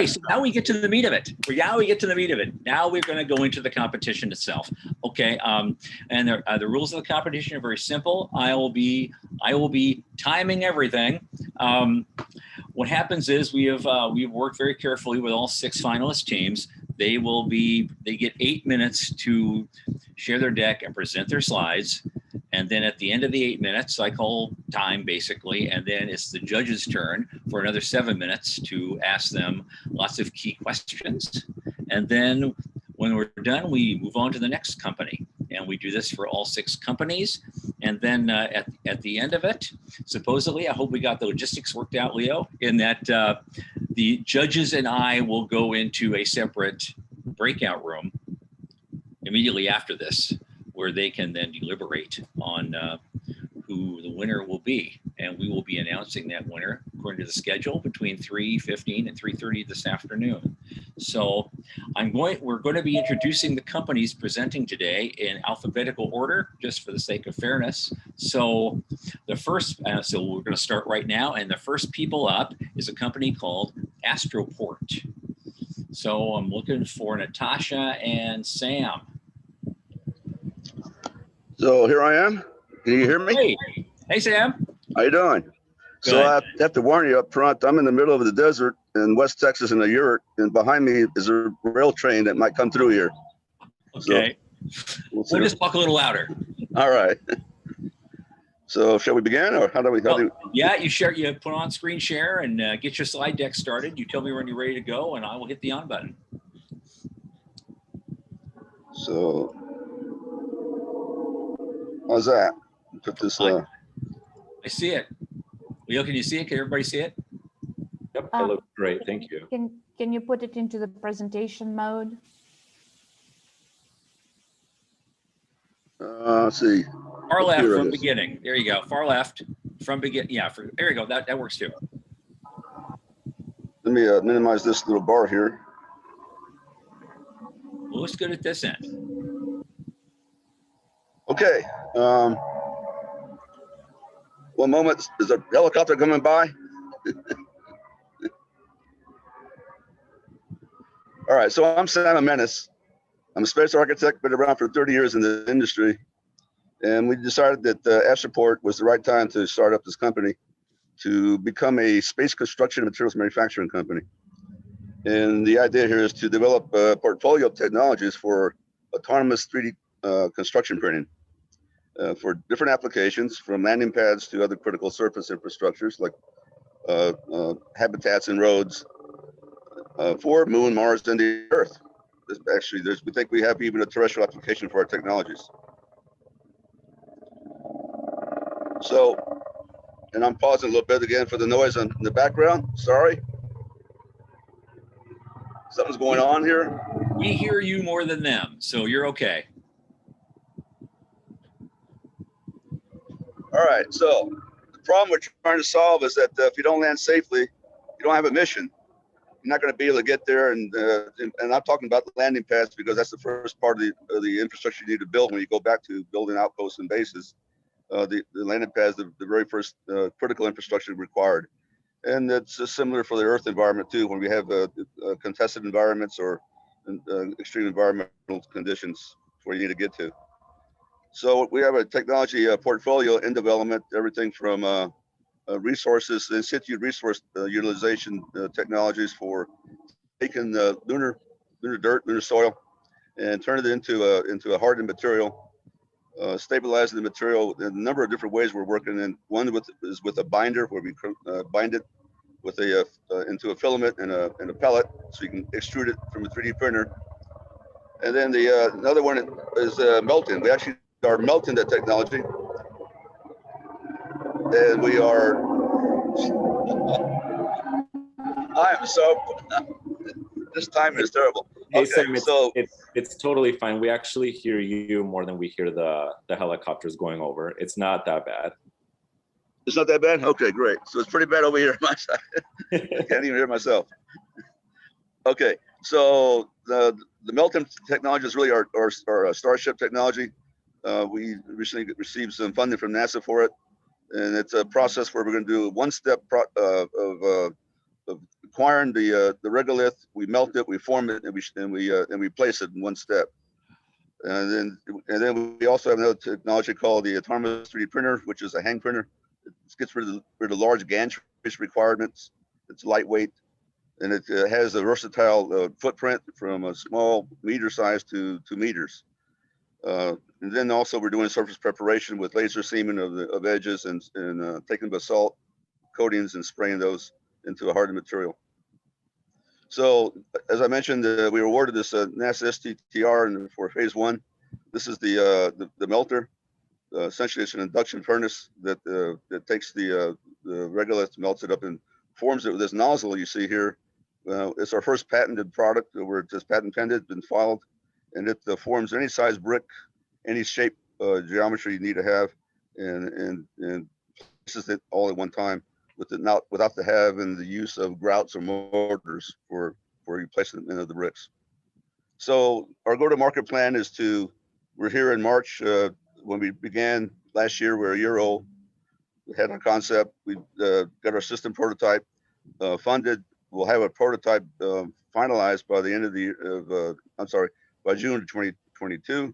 Okay, so now we get to the meat of it. Now we get to the meat of it. Now we're going to go into the competition itself. Okay, and the rules of the competition are very simple. I will be timing everything. What happens is we've worked very carefully with all 6 finalist teams. They get 8 minutes to share their deck and present their slides. And then at the end of the 8 minutes, I call time basically, and then it's the judge's turn for another 7 minutes to ask them lots of key questions. And then when we're done, we move on to the next company. And we do this for all 6 companies. And then at the end of it, supposedly, I hope we got the logistics worked out, Leo, in that the judges and I will go into a separate breakout room immediately after this, where they can then deliberate on who the winner will be. And we will be announcing that winner according to the schedule between 3:15 and 3:30 this afternoon. So we're going to be introducing the companies presenting today in alphabetical order, just for the sake of fairness. So so we're going to start right now. And the first people up is a company called Astroport. So I'm looking for Natasha and Sam. So here I am. Can you hear me? Hey, Sam. How you doing? Good. So I have to warn you up front. I'm in the middle of the desert in West Texas in a yurt, and behind me is a rail train that might come through here. Okay. So we'll just talk a little louder. All right. So shall we begin, or how do we? Yeah, you put on screen share and get your slide deck started. You tell me when you're ready to go, and I will hit the on button. So. How's that? Put this. I see it. Leo, can you see it? Can everybody see it? Yep, it looks great. Thank you. Can you put it into the presentation mode? Let's see. Far left from beginning. There you go. Far left from begin. Yeah, there you go. That works too. Let me minimize this little bar here. Well, looks good at this end. Okay. One moment. Is a helicopter coming by? All right. So I'm Sam Menace. I'm a space architect, been around for 30 years in the industry. And we decided that Astroport was the right time to start up this company to become a space construction and materials manufacturing company. And the idea here is to develop a portfolio of technologies for autonomous 3D construction printing for different applications, from landing pads to other critical surface infrastructures like habitats and roads for Moon, Mars, and the Earth. We think we have even a terrestrial application for our technologies. So, and I'm pausing a little bit again for the noise in the background. Sorry. Something's going on here. We hear you more than them, so you're okay. All right, so the problem we're trying to solve is that if you don't land safely, you don't have a mission. You're not going to be able to get there, and I'm talking about the landing pads because that's the first part of the infrastructure you need to build when you go back to building outposts and bases. The landing pads, the very first critical infrastructure required. And it's similar for the Earth environment too, when we have contested environments or extreme environmental conditions where you need to get to. So we have a technology portfolio in development, everything from resources, in situ resource utilization technologies for taking lunar dirt, lunar soil, and turn it into a hardened material, stabilizing the material in a number of different ways we're working in. One is with a binder, where we bind it with into a filament and a pellet, so you can extrude it from a 3D printer. And then another one is melting. We actually are melting that technology, and we are. I am so. This time is terrible. Hey, Okay, Sam, so it's totally fine. We actually hear you more than we hear the helicopters going over. It's not that bad. it's not that bad. Okay, great. So it's pretty bad over here on my side. I can't even hear myself. Okay, so the melting technology is really our Starship technology. We recently received some funding from NASA for it, and it's a process where we're going to do one step of acquiring the regolith. We melt it, we form it, and we place it in one step. And then we also have another technology called the autonomous 3D printer, which is a hang printer. It gets rid of large gantry requirements. It's lightweight, and it has a versatile footprint from a small meter size to 2 meters. And then also we're doing surface preparation with laser seaming of edges and taking basalt coatings and spraying those into a hardened material. So as I mentioned, we were awarded this NASA STTR for phase 1. This is the melter. Essentially, it's an induction furnace that takes the regolith, melts it up, and forms it with this nozzle you see here. It's our first patented product where it says patent pending, been filed, and it forms any size brick, any shape, geometry you need to have, and places it all at one time without the having the use of grouts or mortars for you placing them into the bricks. So our go-to-market plan is we're here in March. When we began last year, we're a year old. We had our concept. We got our system prototype funded. We'll have a prototype finalized by the end of the year by June of 2022.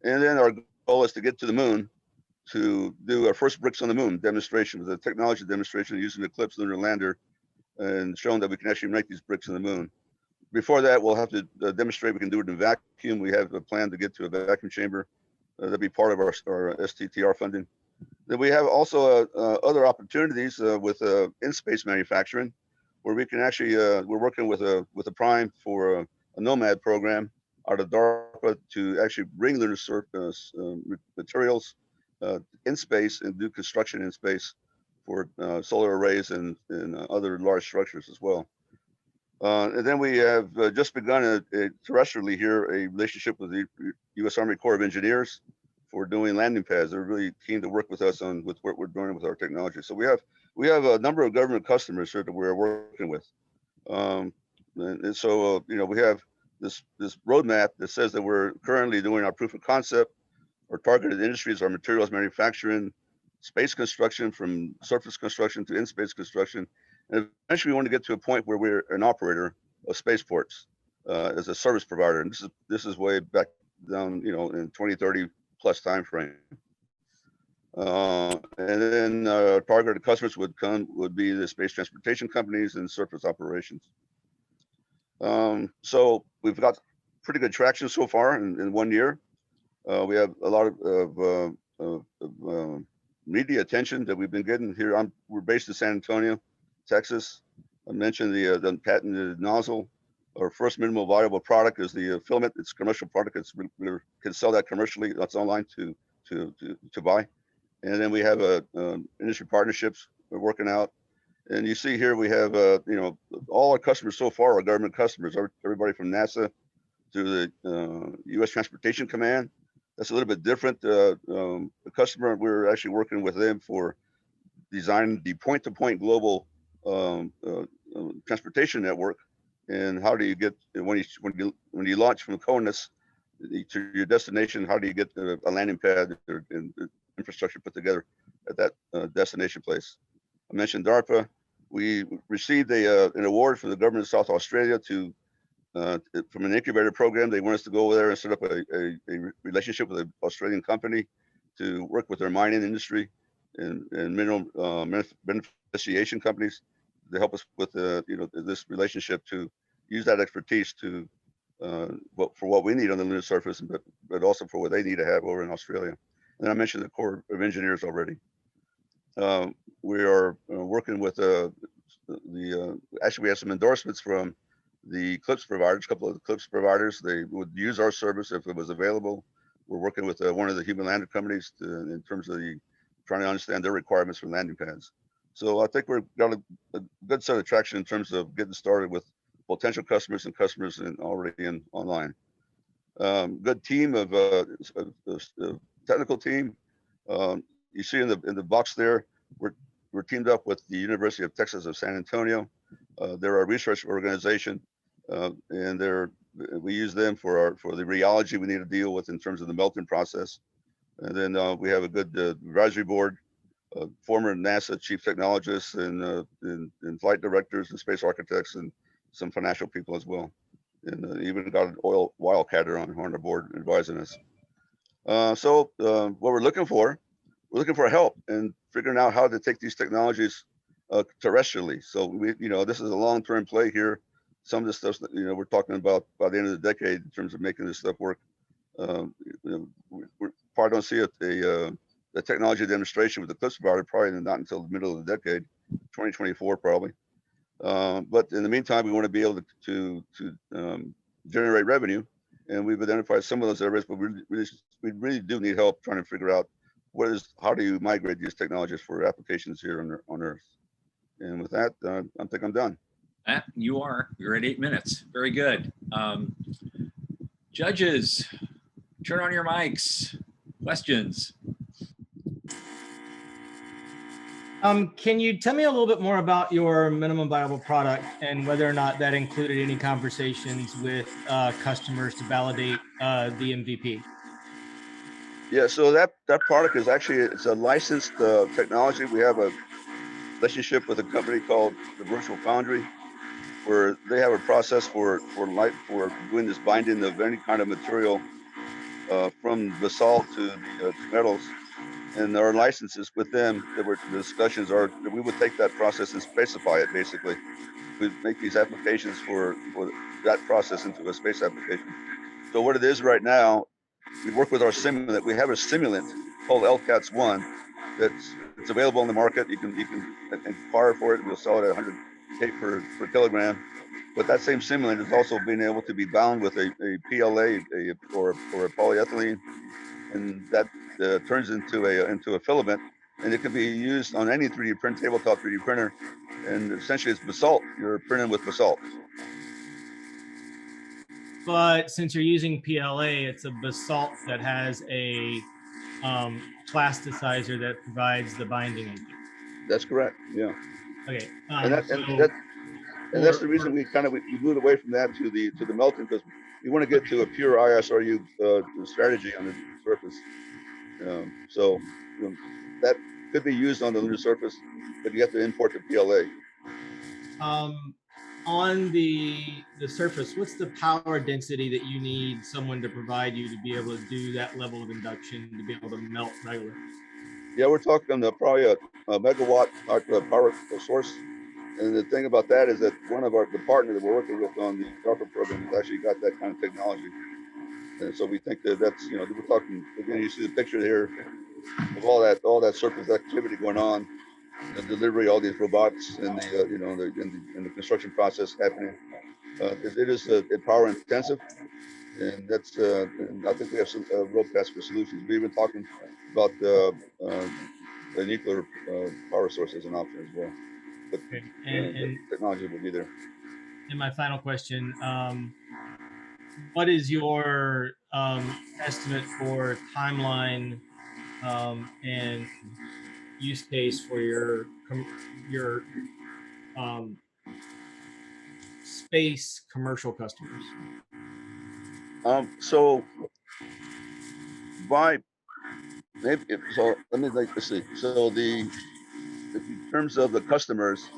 And then our goal is to get to the moon, to do our first bricks on the moon demonstration, with a technology demonstration using the Eclipse lunar lander, and showing that we can actually make these bricks on the moon. Before that, we'll have to demonstrate we can do it in vacuum. We have a plan to get to a vacuum chamber. That'll be part of our STTR funding. Then we have also other opportunities with in-space manufacturing, where we can actually, we're working with a prime for a Nomad program out of DARPA to actually bring lunar surface materials in space and do construction in space for solar arrays and other large structures as well. And then we have just begun terrestrially here a relationship with the U.S. Army Corps of Engineers for doing landing pads. They're really keen to work with us with what we're doing with our technology. So we have a number of government customers here that we're working with. And so we have this roadmap that says that we're currently doing our proof of concept. Our targeted industries are materials manufacturing, space construction, from surface construction to in-space construction. And eventually we want to get to a point where we're an operator of spaceports as a service provider. And this is way back down, in 2030 plus time frame. And then targeted customers would be the space transportation companies and surface operations. So we've got pretty good traction so far in 1 year. We have a lot of media attention that we've been getting here. We're based in San Antonio, Texas. I mentioned the patented nozzle. Our first minimal viable product is the filament. It's a commercial product. We can sell that commercially. That's online to buy. And then we have industry partnerships we're working out. And you see here we have all our customers so far are government customers. Everybody from NASA to the U.S. Transportation Command. That's a little bit different. The customer, we're actually working with them for designing the point-to-point global transportation network. And how do you get, when you launch from CONUS to your destination, how do you get a landing pad and infrastructure put together at that destination place? I mentioned DARPA. We received an award from the government of South Australia from an incubator program. They want us to go over there and set up a relationship with an Australian company to work with their mining industry and mineral beneficiation companies to help us with this relationship, to use that expertise to for what we need on the lunar surface, but also for what they need to have over in Australia. And I mentioned the Corps of Engineers already. We are working with actually we have some endorsements from the Eclipse providers, a couple of Eclipse providers. They would use our service if it was available. We're working with one of the human lander companies in terms of trying to understand their requirements for landing pads. So I think we've got a good set of traction in terms of getting started with potential customers and customers already online. Good team of technical team. You see in the box there, we're teamed up with the University of Texas of San Antonio. They're our research organization, and we use them for the rheology we need to deal with in terms of the melting process. And then we have a good advisory board former NASA chief technologists and flight directors and space architects and some financial people as well. And even got an oil wildcatter on our board advising us. So what we're looking for help in figuring out how to take these technologies terrestrially. So this is a long-term play here. Some of the stuff that we're talking about by the end of the decade in terms of making this stuff work. We probably don't see the technology demonstration with the Eclipse provider probably not until the middle of the decade, 2024 probably. But in the meantime, we want to be able to generate revenue, and we've identified some of those areas, but we really do need help trying to figure out how do you migrate these technologies for applications here on Earth. And with that, I think I'm done. You're at 8 minutes. Very good. Judges, turn on your mics. Questions? Can you tell me a little bit more about your minimum viable product and whether or not that included any conversations with customers to validate the MVP? Yeah, so that product is actually, it's a licensed technology. We have a relationship with a company called the Virtual Foundry, where they have a process for doing this binding of any kind of material from basalt to the metals. And our licenses with them, the discussions are that we would take that process and spacify it. Basically, we make these applications for that process into a space application. So what it is right now, we work with our simulant. We have a simulant called LCATS-1 it's available on the market. You can inquire for it. We'll sell it at 100K per kilogram. But that same simulant is also being able to be bound with a PLA or a polyethylene, and that turns into a filament, and it can be used on any 3D print, tabletop 3D printer. And essentially, it's basalt. You're printing with basalt. But since you're using PLA, it's a basalt that has a plasticizer that provides the binding agent. That's correct. Yeah. Okay. And that's the reason we moved away from that to the melting, because we want to get to a pure ISRU strategy on the surface. So that could be used on the lunar surface, but you have to import the PLA. On the surface, what's the power density that you need someone to provide you to be able to do that level of induction, to be able to melt regolith? Yeah, we're talking probably a megawatt power source. And the thing about that is that one of the partner that we're working with on the DARPA program has actually got that kind of technology. And so we think that's, we're talking, again, you see the picture here of all that surface activity going on, the delivery, all these robots and the construction process happening. It is power intensive, and that's and I think we have some roadmaps for solutions. We've been talking about the nuclear power source as an option as well. But and technology will be there. And my final question, what is your estimate for timeline and use case for your space commercial customers? So let me see. So in terms of the customers,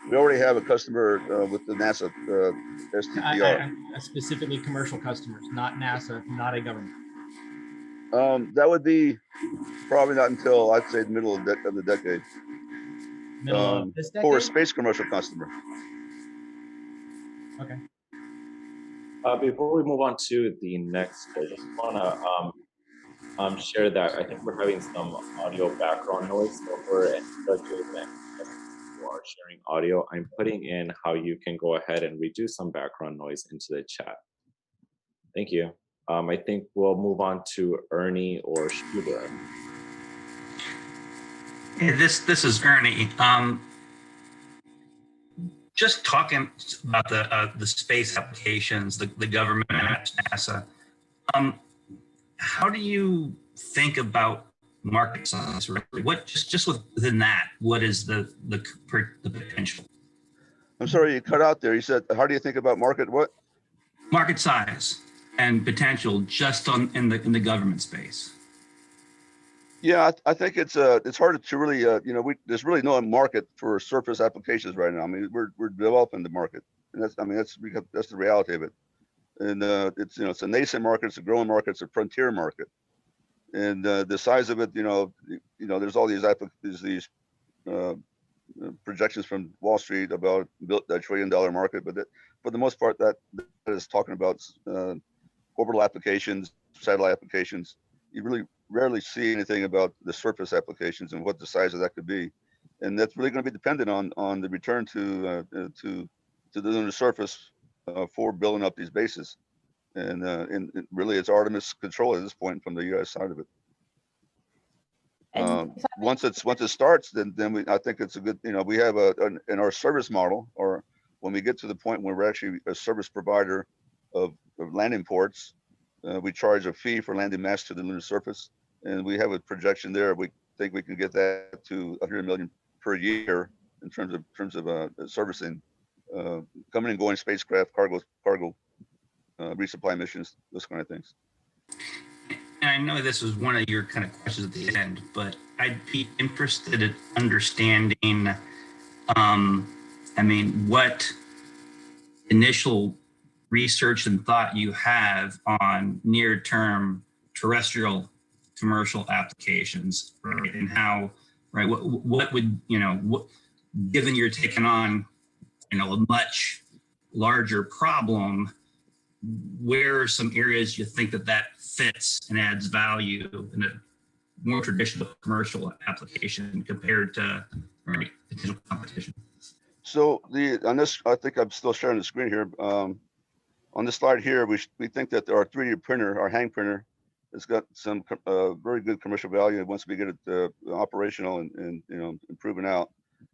we already have a customer with the NASA STPR. Specifically commercial customers, not NASA, not a government. That would be probably not until, I'd say, the middle of the decade. Middle of this decade? For a space commercial customer. Okay. Before we move on to the next, I just want to share that I think we're having some audio background noise. So for any judges who are sharing audio, I'm putting in how you can go ahead and reduce some background noise into the chat. Thank you. I think we'll move on to Ernie or Schubert. Hey, this is Ernie. Just talking about the space applications, the government, NASA. How do you think about market size? What just within that? What is the potential? I'm sorry, you cut out there. You said, how do you think about market what? Market size and potential just in the government space. Yeah, I think it's hard to really, there's really no market for surface applications right now. I mean, we're developing the market, and that's the reality of it. And it's a nascent market, it's a growing market, it's a frontier market. And the size of it, there's all these uh, projections from Wall Street about that $1 trillion market, but for the most part, that is talking about orbital applications, satellite applications. You really rarely see anything about the surface applications and what the size of that could be, and that's really going to be dependent on the return to the lunar surface for building up these bases. And really, it's Artemis control at this point from the U.S. side of it. And if I may- Once it starts, then I think it's a good, we have in our service model, or when we get to the point where we're actually a service provider of landing ports, we charge a fee for landing mass to the lunar surface, and we have a projection there. We think we can get that to 100 million per year in terms of servicing coming and going spacecraft, cargo resupply missions, those kind of things. And I know this was one of your kind of questions at the end, but I'd be interested in understanding, what initial research and thought you have on near-term terrestrial commercial applications, right? And how, right? What would, given you're taking on, a much larger problem, where are some areas you think that fits and adds value in a more traditional commercial application compared to potential competition? So on this, I think I'm still sharing the screen here. On this slide here, we think that our 3D printer, our hang printer, has got some very good commercial value. Once we get it operational and proven out,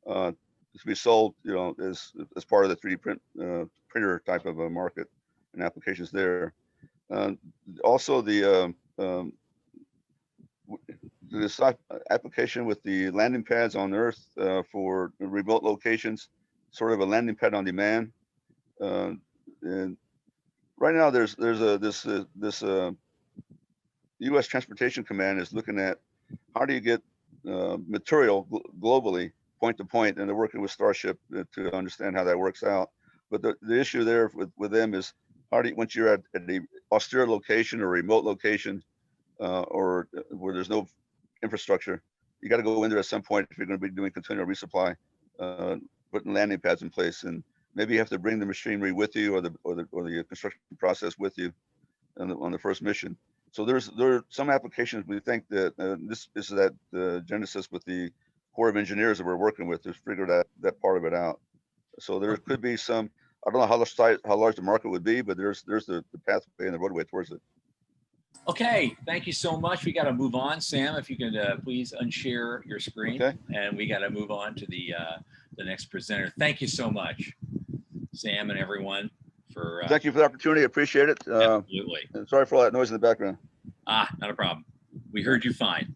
to be sold, as part of the 3D printer type of a market and applications there. Also, this application with the landing pads on Earth for remote locations, sort of a landing pad on demand. And right now, this U.S. Transportation Command is looking at how do you get material globally, point to point, and they're working with Starship to understand how that works out. But the issue there with them is once you're at the austere location or remote location, or where there's no infrastructure, you got to go in there at some point if you're going to be doing continual resupply, putting landing pads in place, and maybe you have to bring the machinery with you or the construction process with you on the first mission. So there are some applications we think that this is the genesis with the Corps of Engineers that we're working with to figure that part of it out. So there could be some. I don't know how large the market would be, but there's the pathway and the roadway towards it. Okay, thank you so much. We got to move on. Sam, if you can please unshare your screen. Okay. And we got to move on to the next presenter. Thank you so much, Sam, and everyone for. Thank you for the opportunity. I appreciate it. Absolutely. And sorry for all that noise in the background. Not a problem. We heard you fine.